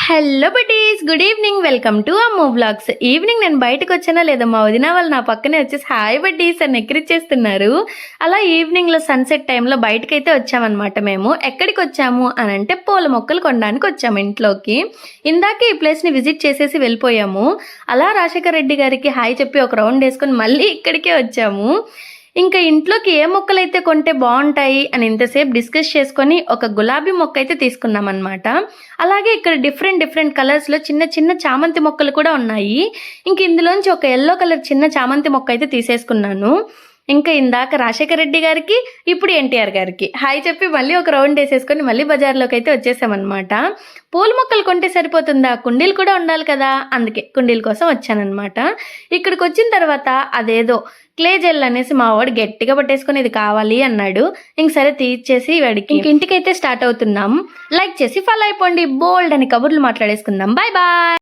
Hello buddies, good evening. Welcome to అమ్మో vlogs. Evening నేను బయటకు వచ్చానా లేదా మా వదిన వాళ్ళు నా పక్కనే వచ్చేసి హాయ్ బడ్డీస్ అని ఎక్కిరిచ్చేస్తున్నారు. అలా ఈవినింగ్లో సన్సెట్ టైంలో బయటకైతే వచ్చామన్నమాట. మేము ఎక్కడికి వచ్చాము అని అంటే పూల మొక్కలు కొనడానికి వచ్చాము ఇంట్లోకి. ఇందాకే ఈ ప్లేస్ని విజిట్ చేసేసి వెళ్ళిపోయాము. అలా రాజశేఖర్ రెడ్డి గారికి హాయ్ చెప్పి ఒక రౌండ్ వేసుకొని మళ్ళీ ఇక్కడికే వచ్చాము. ఇంకా ఇంట్లోకి ఏ మొక్కలైతే కొంటే బాగుంటాయి అని ఇంతసేపు డిస్కస్ చేసుకొని ఒక గులాబీ మొక్క అయితే తీసుకున్నాం అనమాట. అలాగే ఇక్కడ డిఫరెంట్ కలర్స్లో చిన్న చిన్న చామంతి మొక్కలు కూడా ఉన్నాయి. ఇంక ఇందులోంచి ఒక ఎల్లో కలర్ చిన్న చామంతి మొక్క అయితే తీసేసుకున్నాను. ఇంకా ఇందాక రాజశేఖర్ రెడ్డి గారికి, ఇప్పుడు ఎన్టీఆర్ గారికి హాయ్ చెప్పి మళ్ళీ ఒక రౌండ్ వేసేసుకొని మళ్ళీ బజార్లోకి అయితే వచ్చేసామన్నమాట. పూల మొక్కలు కొంటే సరిపోతుందా, కుండీలు కూడా ఉండాలి కదా, అందుకే కుండీల కోసం వచ్చానమాట. ఇక్కడికి వచ్చిన తర్వాత అదేదో క్లే జెల్ అనేసి మా వాడు గట్టిగా పట్టేసుకొని ఇది కావాలి అన్నాడు. ఇంక సరే తీర్చేసి వాడికి ఇంటికైతే స్టార్ట్ అవుతున్నాం. లైక్ చేసి ఫాలో అయిపోండి. బోల్డ్ అని కబుర్లు మాట్లాడేసుకుందాం. Bye bye.